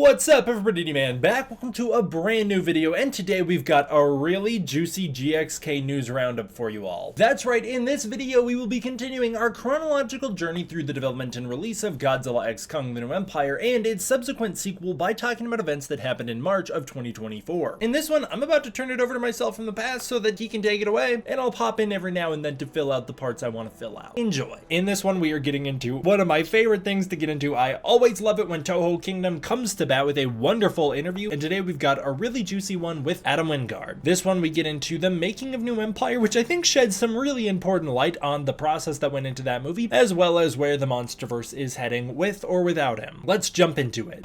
What's up everybody, man? Back, welcome to a brand new video, and today we've got a really juicy GXK news roundup for you all. That's right, in this video we will be continuing our chronological journey through the development and release of Godzilla X Kong: The New Empire and its subsequent sequel by talking about events that happened in March of 2024. In this one, I'm about to turn it over to myself from the past so that he can take it away, and I'll pop in every now and then to fill out the parts I want to fill out. Enjoy. In this one we are getting into one of my favorite things to get into. I always love it when Toho Kingdom comes to bat with a wonderful interview, and today we've got a really juicy one with Adam Wingard. This one we get into the making of New Empire, which I think sheds some really important light on the process that went into that movie, as well as where the MonsterVerse is heading with or without him. Let's jump into it.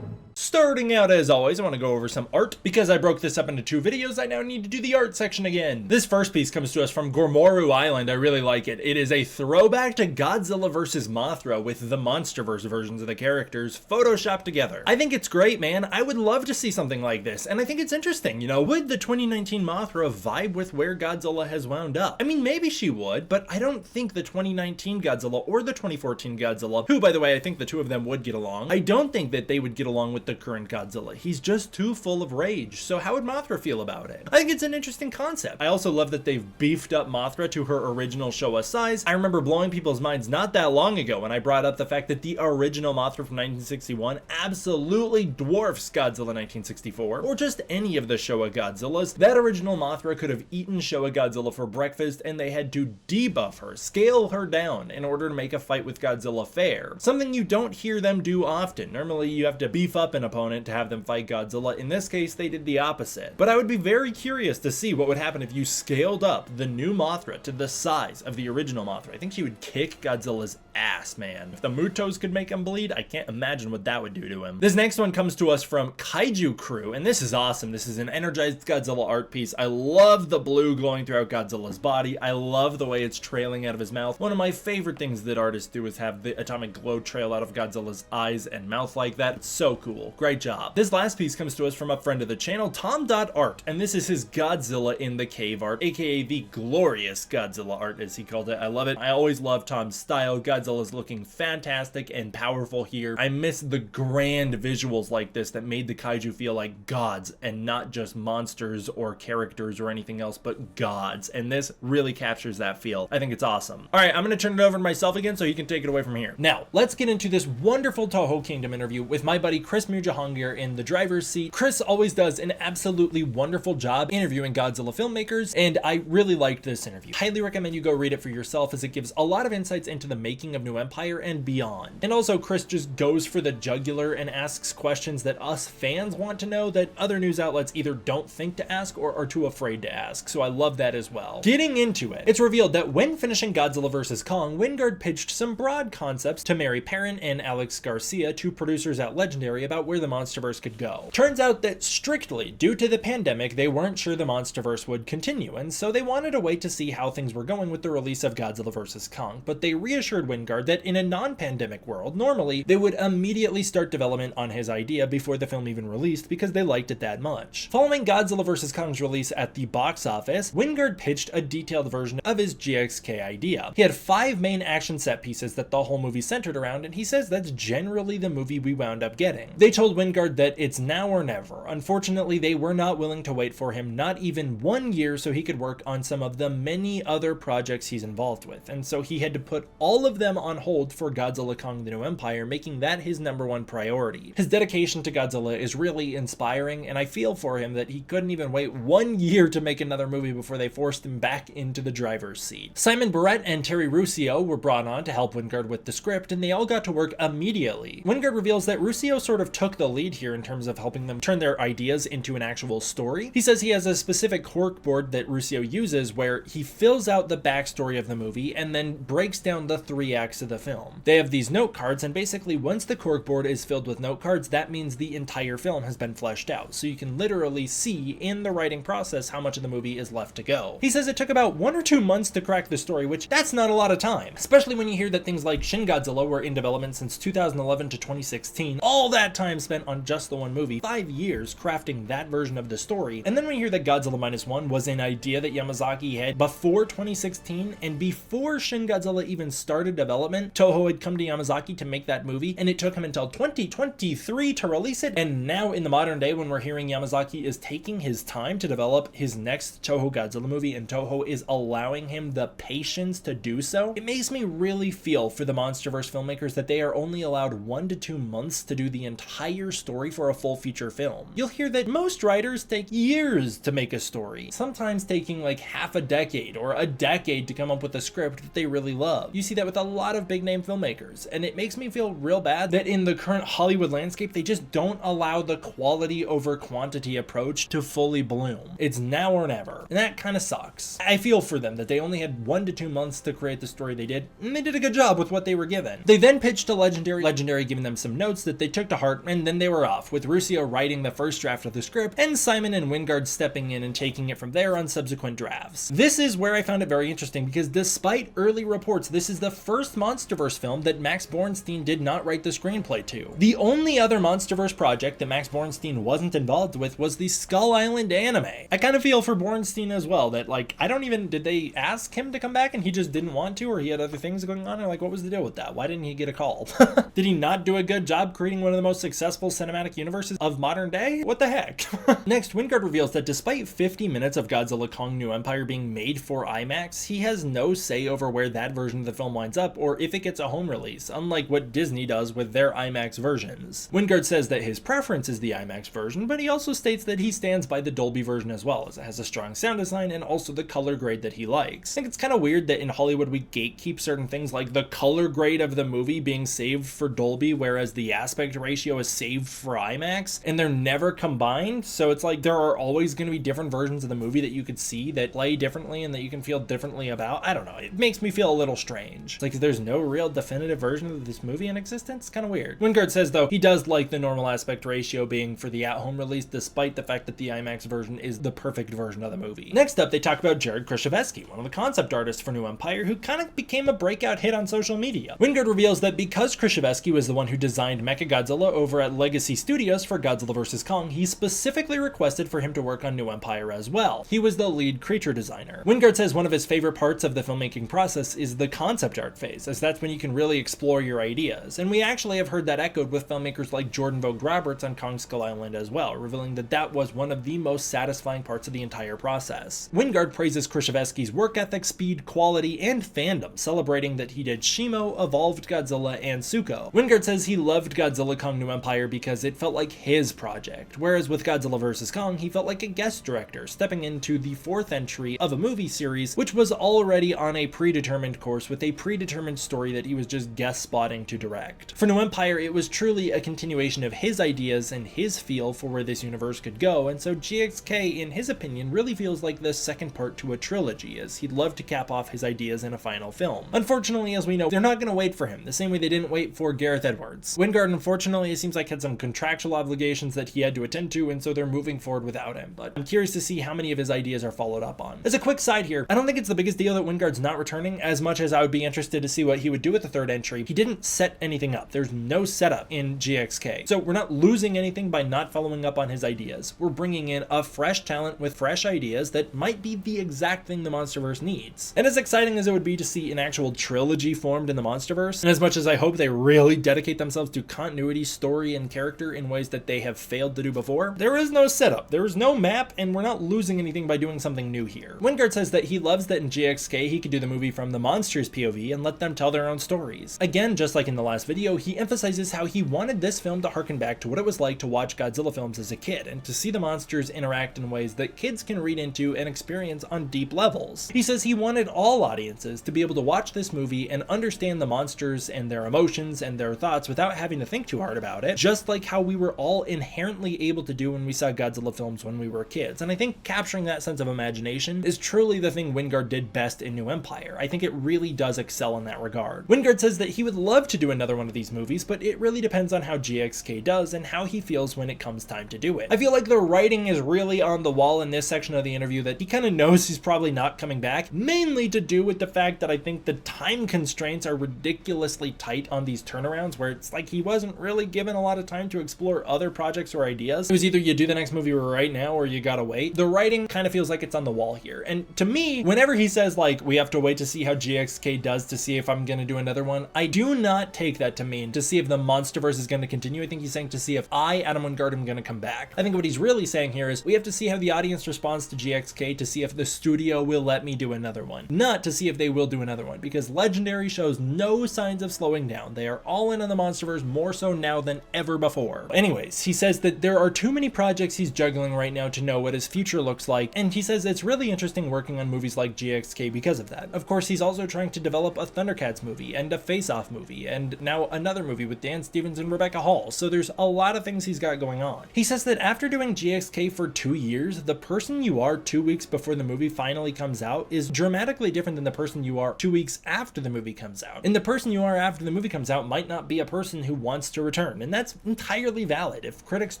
Starting out, as always, I want to go over some art. Because I broke this up into two videos, I now need to do the art section again. This first piece comes to us from Gormoru Island. I really like it. It is a throwback to Godzilla vs. Mothra with the MonsterVerse versions of the characters photoshopped together. I think it's great, man. I would love to see something like this, and I think it's interesting. You know, would the 2019 Mothra vibe with where Godzilla has wound up? I mean, maybe she would, but I don't think the 2019 Godzilla or the 2014 Godzilla, who, by the way, I think the two of them would get along, I don't think that they would get along with the current Godzilla. He's just too full of rage. So how would Mothra feel about it? I think it's an interesting concept. I also love that they've beefed up Mothra to her original Showa size. I remember blowing people's minds not that long ago when I brought up the fact that the original Mothra from 1961 absolutely dwarfs Godzilla 1964, or just any of the Showa Godzillas. That original Mothra could have eaten Showa Godzilla for breakfast, and they had to debuff her, scale her down, in order to make a fight with Godzilla fair. Something you don't hear them do often. Normally you have to beef up an opponent to have them fight Godzilla. In this case, they did the opposite. But I would be very curious to see what would happen if you scaled up the new Mothra to the size of the original Mothra. I think she would kick Godzilla's ass, man. If the Mutos could make him bleed, I can't imagine what that would do to him. This next one comes to us from Kaiju Crew, and this is awesome. This is an energized Godzilla art piece. I love the blue glowing throughout Godzilla's body. I love the way it's trailing out of his mouth. One of my favorite things that artists do is have the atomic glow trail out of Godzilla's eyes and mouth like that. It's so cool. Great job. This last piece comes to us from a friend of the channel, Tom.art, and this is his Godzilla in the Cave art, aka the glorious Godzilla art as he called it. I love it. I always love Tom's style. Godzilla's looking fantastic and powerful here. I miss the grand visuals like this that made the kaiju feel like gods and not just monsters or characters or anything else, but gods, and this really captures that feel. I think it's awesome. All right, I'm gonna turn it over to myself again so you can take it away from here. Now, let's get into this wonderful Toho Kingdom interview with my buddy Chris Mujahangir in the driver's seat. Chris always does an absolutely wonderful job interviewing Godzilla filmmakers, and I really liked this interview. Highly recommend you go read it for yourself, as it gives a lot of insights into the making of New Empire and beyond. And also, Chris just goes for the jugular and asks questions that us fans want to know that other news outlets either don't think to ask or are too afraid to ask, so I love that as well. Getting into it, it's revealed that when finishing Godzilla vs. Kong, Wingard pitched some broad concepts to Mary Perrin and Alex Garcia, two producers at Legendary, about where the MonsterVerse could go. Turns out that strictly due to the pandemic, they weren't sure the MonsterVerse would continue, and so they wanted to wait to see how things were going with the release of Godzilla vs. Kong, but they reassured Wingard that in a non-pandemic world, normally they would immediately start development on his idea before the film even released because they liked it that much. Following Godzilla vs. Kong's release at the box office, Wingard pitched a detailed version of his GXK idea. He had 5 main action set pieces that the whole movie centered around, and he says that's generally the movie we wound up getting. They told Wingard that it's now or never. Unfortunately, they were not willing to wait for him not even 1 year so he could work on some of the many other projects he's involved with, and so he had to put all of them on hold for Godzilla Kong: The New Empire, making that his #1 priority. His dedication to Godzilla is really inspiring, and I feel for him that he couldn't even wait 1 year to make another movie before they forced him back into the driver's seat. Simon Barrett and Terry Russo were brought on to help Wingard with the script, and they all got to work immediately. Wingard reveals that Russo sort of took took the lead here in terms of helping them turn their ideas into an actual story. He says he has a specific corkboard that Ruscio uses where he fills out the backstory of the movie and then breaks down the 3 acts of the film. They have these note cards, and basically once the corkboard is filled with note cards, that means the entire film has been fleshed out. So you can literally see in the writing process how much of the movie is left to go. He says it took about 1 or 2 months to crack the story, which that's not a lot of time, especially when you hear that things like Shin Godzilla were in development since 2011 to 2016. All that time spent on just the one movie, 5 years crafting that version of the story. And then when you hear that Godzilla Minus One was an idea that Yamazaki had before 2016, and before Shin Godzilla even started development, Toho had come to Yamazaki to make that movie, and it took him until 2023 to release it. And now in the modern day, when we're hearing Yamazaki is taking his time to develop his next Toho Godzilla movie, and Toho is allowing him the patience to do so, it makes me really feel for the MonsterVerse filmmakers that they are only allowed 1 to 2 months to do the entire story for a full feature film. You'll hear that most writers take years to make a story, sometimes taking like half a decade or a decade to come up with a script that they really love. You see that with a lot of big name filmmakers, and it makes me feel real bad that in the current Hollywood landscape, they just don't allow the quality over quantity approach to fully bloom. It's now or never, and that kind of sucks. I feel for them that they only had 1 to 2 months to create the story they did, and they did a good job with what they were given. They then pitched to Legendary giving them some notes that they took to heart, and then they were off, with Ruscio writing the first draft of the script, and Simon and Wingard stepping in and taking it from there on subsequent drafts. This is where I found it very interesting, because despite early reports, this is the first MonsterVerse film that Max Borenstein did not write the screenplay to. The only other MonsterVerse project that Max Borenstein wasn't involved with was the Skull Island anime. I kind of feel for Borenstein as well, that like, did they ask him to come back and he just didn't want to, or he had other things going on, or like, what was the deal with that? Why didn't he get a call? Did he not do a good job creating one of the most successful cinematic universes of modern day? What the heck? Next, Wingard reveals that despite 50 minutes of Godzilla Kong New Empire being made for IMAX, he has no say over where that version of the film winds up or if it gets a home release, unlike what Disney does with their IMAX versions. Wingard says that his preference is the IMAX version, but he also states that he stands by the Dolby version as well, as it has a strong sound design and also the color grade that he likes. I think it's kind of weird that in Hollywood we gatekeep certain things like the color grade of the movie being saved for Dolby, whereas the aspect ratio is saved for IMAX, and they're never combined. So it's like there are always going to be different versions of the movie that you could see that play differently and that you can feel differently about. I don't know. It makes me feel a little strange. It's like there's no real definitive version of this movie in existence. It's kind of weird. Wingard says though he does like the normal aspect ratio being for the at-home release, despite the fact that the IMAX version is the perfect version of the movie. Next up, they talk about Jared Krzyzewski, one of the concept artists for New Empire, who kind of became a breakout hit on social media. Wingard reveals that because Krzyzewski was the one who designed Mechagodzilla over at Legacy Studios for Godzilla vs. Kong, he specifically requested for him to work on New Empire as well. He was the lead creature designer. Wingard says one of his favorite parts of the filmmaking process is the concept art phase, as that's when you can really explore your ideas. And we actually have heard that echoed with filmmakers like Jordan Vogt Roberts on Kong Skull Island as well, revealing that that was one of the most satisfying parts of the entire process. Wingard praises Krzyzewski's work ethic, speed, quality, and fandom, celebrating that he did Shimo, Evolved Godzilla, and Suko. Wingard says he loved Godzilla Kong New Empire because it felt like his project, whereas with Godzilla vs. Kong, he felt like a guest director, stepping into the 4th entry of a movie series, which was already on a predetermined course with a predetermined story that he was just guest spotting to direct. For New Empire, it was truly a continuation of his ideas and his feel for where this universe could go, and so GXK, in his opinion, really feels like the second part to a trilogy, as he'd love to cap off his ideas in a final film. Unfortunately, as we know, they're not going to wait for him, the same way they didn't wait for Gareth Edwards. Wingard, unfortunately, it seems like had some contractual obligations that he had to attend to, and so they're moving forward without him, but I'm curious to see how many of his ideas are followed up on. As a quick side here, I don't think it's the biggest deal that Wingard's not returning, as much as I would be interested to see what he would do with the 3rd entry. He didn't set anything up. There's no setup in GXK. So we're not losing anything by not following up on his ideas. We're bringing in a fresh talent with fresh ideas that might be the exact thing the MonsterVerse needs. And as exciting as it would be to see an actual trilogy formed in the MonsterVerse, and as much as I hope they really dedicate themselves to continuity, story, and character in ways that they have failed to do before, there is no setup, there is no map, and we're not losing anything by doing something new here. Wingard says that he loves that in GXK he could do the movie from the monsters' POV and let them tell their own stories. Again, just like in the last video, he emphasizes how he wanted this film to harken back to what it was like to watch Godzilla films as a kid, and to see the monsters interact in ways that kids can read into and experience on deep levels. He says he wanted all audiences to be able to watch this movie and understand the monsters and their emotions and their thoughts without having to think too hard about it, just like how we were all inherently able to do when we saw Godzilla films when we were kids. And I think capturing that sense of imagination is truly the thing Wingard did best in New Empire. I think it really does excel in that regard. Wingard says that he would love to do another one of these movies, but it really depends on how GXK does and how he feels when it comes time to do it. I feel like the writing is really on the wall in this section of the interview that he kind of knows he's probably not coming back, mainly to do with the fact that I think the time constraints are ridiculously tight on these turnarounds, where it's like he wasn't really given a lot of time to explore other projects or ideas. It was either you do the next movie right now or you gotta wait. The writing kind of feels like it's on the wall here. And to me, whenever he says like, we have to wait to see how GXK does to see if I'm gonna do another one, I do not take that to mean to see if the MonsterVerse is gonna continue. I think he's saying to see if I, Adam Wingard, am gonna come back. I think what he's really saying here is we have to see how the audience responds to GXK to see if the studio will let me do another one, not to see if they will do another one, because Legendary shows no signs of slowing down. They are all in on the MonsterVerse, more so now than ever before. Anyways, he says that there are too many projects he's juggling right now to know what his future looks like, and he says it's really interesting working on movies like GXK because of that. Of course, he's also trying to develop a Thundercats movie and a Face Off movie, and now another movie with Dan Stevens and Rebecca Hall, so there's a lot of things he's got going on. He says that after doing GXK for 2 years, the person you are 2 weeks before the movie finally comes out is dramatically different than the person you are 2 weeks after the movie comes out. And the person you are after the movie comes out might not be a person who wants to return, and that's entirely valid. If critics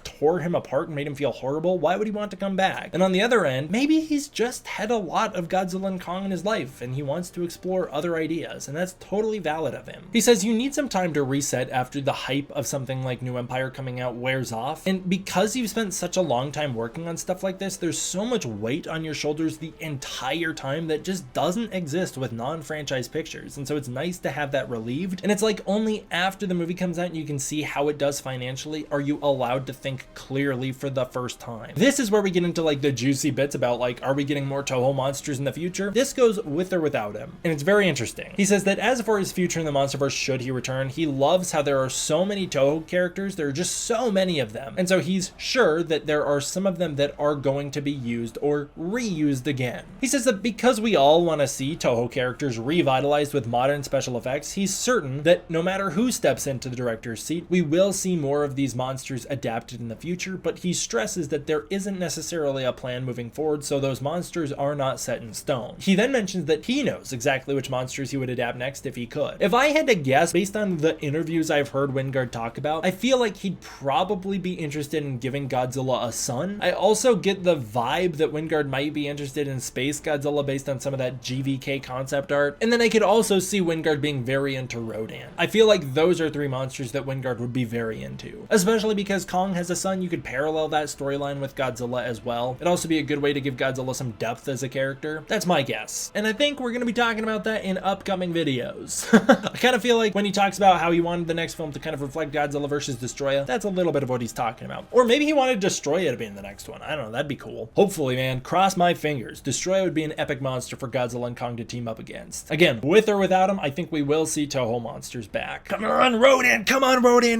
tore him apart and made him feel horrible, why would he want to come back? And on the other end, maybe he's just had a lot of Godzilla and Kong in his life and he wants to explore other ideas, and that's totally valid of him. He says you need some time to reset after the hype of something like New Empire coming out wears off, and because you've spent such a long time working on stuff like this, there's so much weight on your shoulders the entire time that just doesn't exist with non-franchise pictures, and so it's nice to have that relieved. And it's like only after the movie comes out and you can see how it does financially are you allowed to think clearly for the first time. This is where we get into like the juicy bits about like, are we getting more Toho monsters in the future? This goes with or without him, and it's very interesting. He says that as for his future in the MonsterVerse, should he return, he loves how there are so many Toho characters, there are just so many of them, and so he's sure that there are some of them that are going to be used or reused again. He says that because we all want to see Toho characters revitalized with modern special effects, he's certain that no matter who steps into the director's seat, we will see more of these monsters adapted in the future, but he stresses that there isn't necessarily a plan moving forward, so those monsters are not set in stone. He then mentions that he knows exactly which monsters he would adapt next if he could. If I had to guess, based on the interviews I've heard Wingard talk about, I feel like he'd probably be interested in giving Godzilla a son. I also get the vibe that Wingard might be interested in Space Godzilla based on some of that GVK concept art, and then I could also see Wingard being very into Rodan. I feel like those are three monsters that Wingard would be very into, especially because Kong has a son. You could parallel that storyline with Godzilla as well. It'd also be a good way to give Godzilla some depth as a character. That's my guess, and I think we're going to be talking about that in upcoming videos. I kind of feel like when he talks about how he wanted the next film to kind of reflect Godzilla vs. Destroya, that's a little bit of what he's talking about. Or maybe he wanted Destroya to be in the next one. I don't know, that'd be cool. Hopefully, man, cross my fingers. Destroya would be an epic monster for Godzilla and Kong to team up against. Again, with or without him, I think we will see Toho monsters back. Come on, Rodan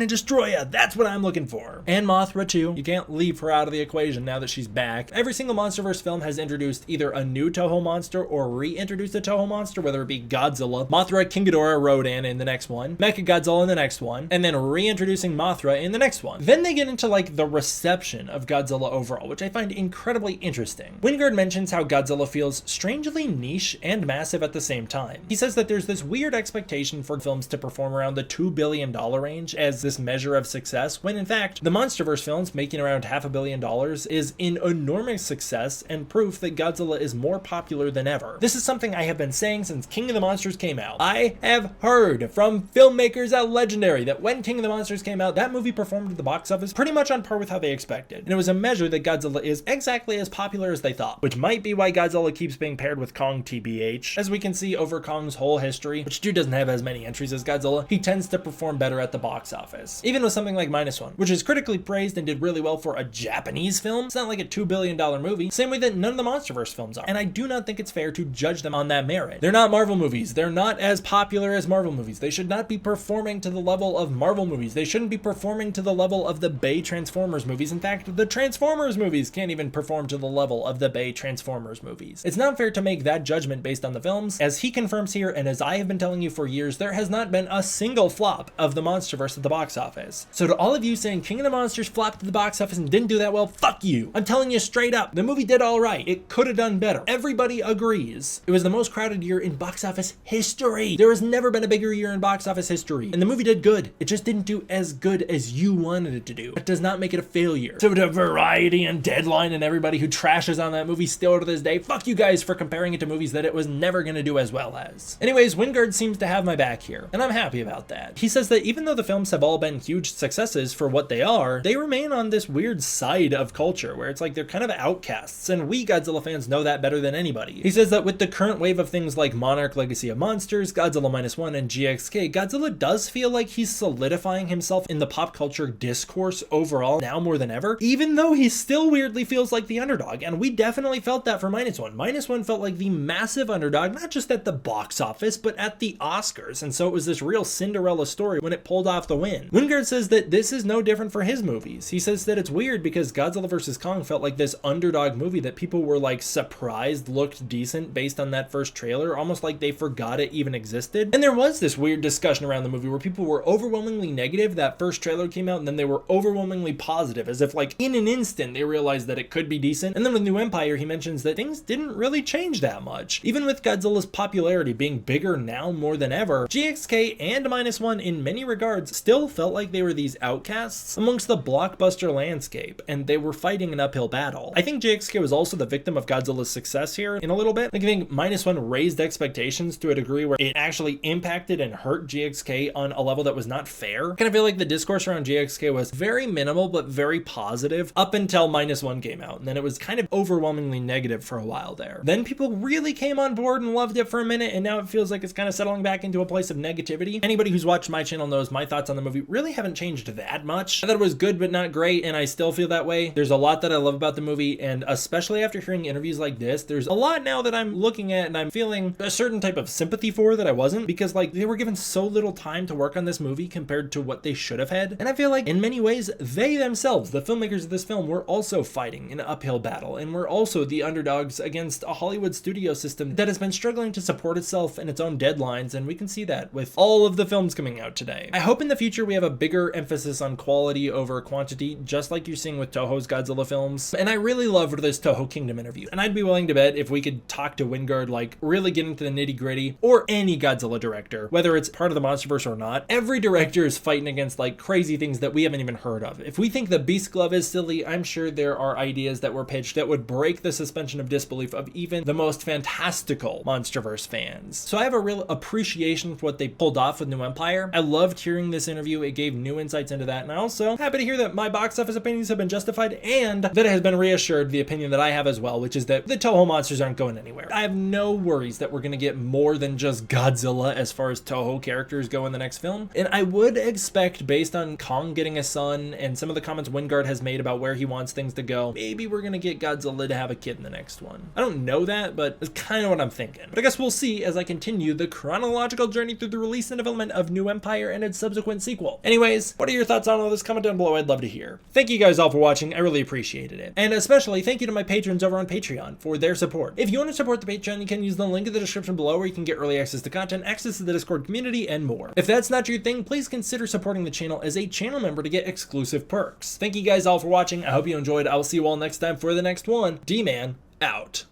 and Destroya. That's what I'm looking for. And Mothra too. You can't leave her out of the equation now that she's back. Every single MonsterVerse film has introduced either a new Toho monster or reintroduced a Toho monster, whether it be Godzilla, Mothra, King Ghidorah, Rodan in the next one, Mechagodzilla in the next one, and then reintroducing Mothra in the next one. Then they get into like the reception of Godzilla overall, which I find incredibly interesting. Wingard mentions how Godzilla feels strangely niche and massive at the same time. He says that there's this weird expectation for films to perform around the $2 billion range as this measure of success, when in fact, the MonsterVerse films making around $500 million is an enormous success and proof that Godzilla is more popular than ever. This is something I have been saying since King of the Monsters came out. I have heard from filmmakers at Legendary that when King of the Monsters came out, that movie performed at the box office pretty much on par with how they expected. And it was a measure that Godzilla is exactly as popular as they thought, which might be why Godzilla keeps being paired with Kong TBH. As we can see over Kong's whole history, which dude doesn't have as many entries as Godzilla, he tends to perform better at the box office. Even with something like -1, which is critically praised and did really well for a Japanese film, it's not like a $2 billion movie, same way that none of the MonsterVerse films are. And I do not think it's fair to judge them on that merit. They're not Marvel movies. They're not as popular as Marvel movies. They should not be performing to the level of Marvel movies. They shouldn't be performing to the level of the Bay Transformers movies. In fact, the Transformers movies can't even perform to the level of the Bay Transformers movies. It's not fair to make that judgment based on the films. As he confirms here, and as I have been telling you for years, there has not been a single flop of the MonsterVerse at the box office. office. So to all of you saying King of the Monsters flopped at the box office and didn't do that well, fuck you. I'm telling you straight up, the movie did all right. It could have done better. Everybody agrees. It was the most crowded year in box office history. There has never been a bigger year in box office history. And the movie did good. It just didn't do as good as you wanted it to do. That does not make it a failure. So to Variety and Deadline and everybody who trashes on that movie still to this day, fuck you guys for comparing it to movies that it was never going to do as well as. Anyways, Wingard seems to have my back here, and I'm happy about that. He says that even though the films have all been huge successes for what they are, they remain on this weird side of culture where it's like they're kind of outcasts, and we Godzilla fans know that better than anybody. He says that with the current wave of things like Monarch Legacy of Monsters, Godzilla -1, and GXK, Godzilla does feel like he's solidifying himself in the pop culture discourse overall now more than ever, even though he still weirdly feels like the underdog, and we definitely felt that for -1. -1 felt like the massive underdog, not just at the box office, but at the Oscars, and so it was this real Cinderella story when it pulled off the win. Wingard says that this is no different for his movies. He says that it's weird because Godzilla vs. Kong felt like this underdog movie that people were like surprised looked decent based on that first trailer, almost like they forgot it even existed. And there was this weird discussion around the movie where people were overwhelmingly negative that first trailer came out, and then they were overwhelmingly positive, as if like in an instant they realized that it could be decent. And then with New Empire, he mentions that things didn't really change that much. Even with Godzilla's popularity being bigger now more than ever, GXK and -1 in many regards still felt like they were these outcasts amongst the blockbuster landscape, and they were fighting an uphill battle. I think GXK was also the victim of Godzilla's success here in a little bit. Like, I think -1 raised expectations to a degree where it actually impacted and hurt GXK on a level that was not fair. I kind of feel like the discourse around GXK was very minimal but very positive up until -1 came out, and then it was kind of overwhelmingly negative for a while there. Then people really came on board and loved it for a minute, and now it feels like it's kind of settling back into a place of negativity. Anybody who's watched my channel knows my thoughts on the movie really haven't changed that much. I thought it was good but not great, and I still feel that way. There's a lot that I love about the movie, and especially after hearing interviews like this, there's a lot now that I'm looking at and I'm feeling a certain type of sympathy for that I wasn't, because like they were given so little time to work on this movie compared to what they should have had. And I feel like in many ways they themselves, the filmmakers of this film, were also fighting an uphill battle, and were also the underdogs against a Hollywood studio system that has been struggling to support itself and its own deadlines, and we can see that with all of the films coming out today. I hope in the future we have a bigger emphasis on quality over quantity, just like you're seeing with Toho's Godzilla films. And I really loved this Toho Kingdom interview, and I'd be willing to bet if we could talk to Wingard, like really get into the nitty gritty, or any Godzilla director, whether it's part of the MonsterVerse or not, every director is fighting against like crazy things that we haven't even heard of. If we think the Beast Glove is silly, I'm sure there are ideas that were pitched that would break the suspension of disbelief of even the most fantastical MonsterVerse fans. So I have a real appreciation for what they pulled off with New Empire. I loved hearing this interview. It gave new insights into that, and I also happy to hear that my box office opinions have been justified, and that it has been reassured the opinion that I have as well, which is that the Toho monsters aren't going anywhere. I have no worries that we're going to get more than just Godzilla as far as Toho characters go in the next film, and I would expect, based on Kong getting a son and some of the comments Wingard has made about where he wants things to go, maybe we're going to get Godzilla to have a kid in the next one. I don't know that, but it's kind of what I'm thinking. But I guess we'll see as I continue the chronological journey through the release and development of New Empire and its subsequent sequel. Anyways, what are your thoughts on all this? Comment down below. I'd love to hear. Thank you guys all for watching. I really appreciated it. And especially thank you to my patrons over on Patreon for their support. If you want to support the Patreon, you can use the link in the description below, where you can get early access to content, access to the Discord community, and more. If that's not your thing, please consider supporting the channel as a channel member to get exclusive perks. Thank you guys all for watching. I hope you enjoyed. I will see you all next time for the next one. D-Man out.